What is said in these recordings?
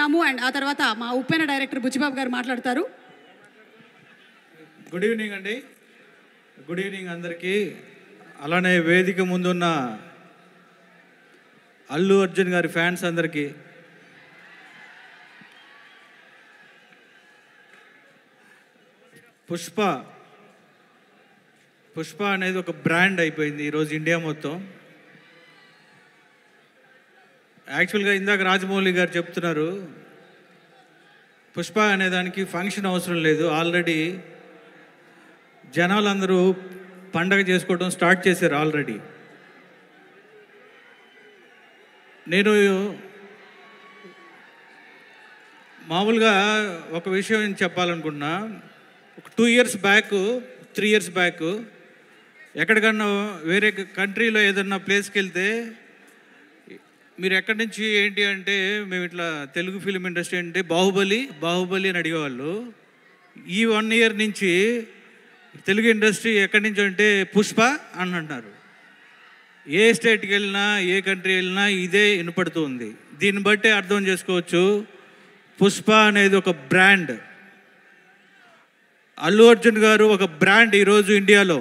రాము and ఆ తర్వాత మా ఉప్పెన డైరెక్టర్ బుచ్చిబాబు గారు మాట్లాడతారు. గుడ్ ఈవినింగ్ అండి. గుడ్ ఈవినింగ్ అందరికీ. అలానే వేదిక ముందున్న అల్లు అర్జున్ గారి ఫ్యాన్స్ అందరికీ, పుష్ప అనేది ఒక బ్రాండ్ అయిపోయింది ఈరోజు ఇండియా మొత్తం. యాక్చువల్గా ఇందాక రాజమౌళి గారు చెప్తున్నారు, పుష్ప అనే దానికి ఫంక్షన్ అవసరం లేదు, ఆల్రెడీ జనాలందరూ పండగ చేసుకోవడం స్టార్ట్ చేశారు ఆల్రెడీ. నేను మామూలుగా ఒక విషయం చెప్పాలనుకున్నా. ఒక 2 years బ్యాక్ 3 years బ్యాక్ ఎక్కడికన్నా వేరే కంట్రీలో ఏదన్నా ప్లేస్కి వెళ్తే మీరు ఎక్కడి నుంచి ఏంటి అంటే మేము ఇట్లా తెలుగు ఫిలిం ఇండస్ట్రీ అంటే బాహుబలి అని అడిగేవాళ్ళు. ఈ 1 year నుంచి తెలుగు ఇండస్ట్రీ ఎక్కడి నుంచి అంటే పుష్ప అని అంటున్నారు. ఏ స్టేట్కి వెళ్ళినా ఏ కంట్రీ వెళ్ళినా ఇదే వినపడుతుంది. దీన్ని బట్టి అర్థం చేసుకోవచ్చు, పుష్ప అనేది ఒక బ్రాండ్. అల్లు అర్జున్ గారు ఒక బ్రాండ్ ఈరోజు ఇండియాలో.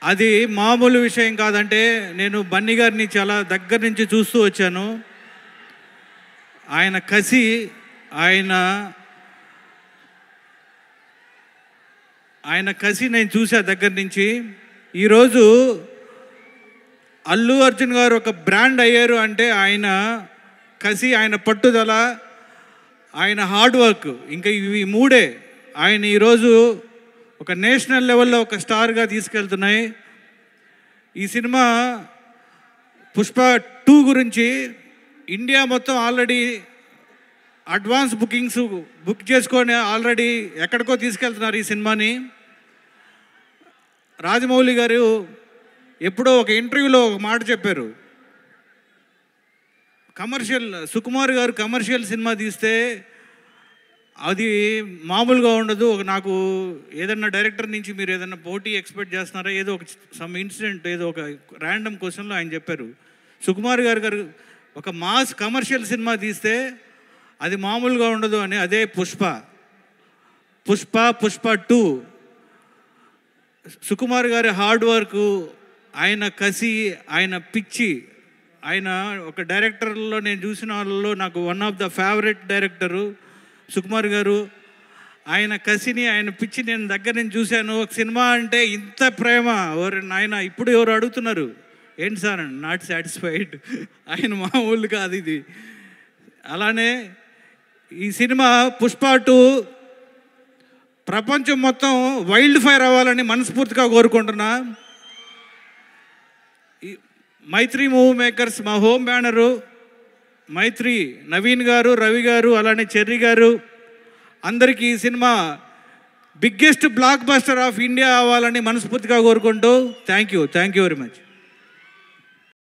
అది మామూలు విషయం కాదంటే, నేను బన్నీ గారిని చాలా దగ్గర నుంచి చూస్తూ వచ్చాను. ఆయన కసి, ఆయన కసి నేను చూసా దగ్గర నుంచి. ఈరోజు అల్లు అర్జున్ గారు ఒక బ్రాండ్ అయ్యారు అంటే ఆయన కసి, ఆయన పట్టుదల, ఆయన హార్డ్ వర్క్, ఇంకా ఇవి మూడే ఆయన ఈరోజు ఒక నేషనల్ లెవెల్లో ఒక స్టార్గా తీసుకెళ్తున్నాయి. ఈ సినిమా పుష్ప 2 గురించి ఇండియా మొత్తం ఆల్రెడీ అడ్వాన్స్ బుక్ చేసుకొని ఆల్రెడీ ఎక్కడికో తీసుకెళ్తున్నారు ఈ సినిమాని. రాజమౌళి గారు ఎప్పుడో ఒక ఇంటర్వ్యూలో ఒక మాట చెప్పారు, సుకుమార్ గారు కమర్షియల్ సినిమా తీస్తే అది మామూలుగా ఉండదు. నాకు ఏదన్నా డైరెక్టర్ నుంచి మీరు ఏదన్నా పోటీ ఎక్స్పెక్ట్ చేస్తున్నారా, ఏదో ఒక సమ్ ఇన్సిడెంట్, ఏదో ఒక ర్యాండమ్ క్వశ్చన్లో ఆయన చెప్పారు, సుకుమార్ గారు ఒక మాస్ కమర్షియల్ సినిమా తీస్తే అది మామూలుగా ఉండదు అని. అదే పుష్ప 2 సుకుమార్ గారి హార్డ్ వర్క్, ఆయన కసి, ఆయన పిచ్చి, ఆయన ఒక డైరెక్టర్లో నేను చూసిన వాళ్ళలో నాకు one of the favourite director Sukumar గారు. ఆయన కసిని, ఆయన పిచ్చి నేను దగ్గర నుంచి చూశాను. ఒక సినిమా అంటే ఇంత ప్రేమ, ఆయన ఇప్పుడు ఎవరు అడుగుతున్నారు ఏంటి సార్, నాట్ సాటిస్ఫైడ్. ఆయన మామూలు కాదు ఇది. అలానే ఈ సినిమా పుష్ప 2 ప్రపంచం మొత్తం వైల్డ్ ఫైర్ అవ్వాలని మనస్ఫూర్తిగా కోరుకుంటున్నా. మైత్రి మూవీ మేకర్స్, మా హోమ్ బ్యానరు మైత్రి, నవీన్ గారు, రవి గారు, అలానే చెర్రీ గారు, అందరికీ ఈ cinema biggest block buster of India అవ్వాలని మనస్ఫూర్తిగా కోరుకుంటూ థ్యాంక్ యూ వెరీ మచ్.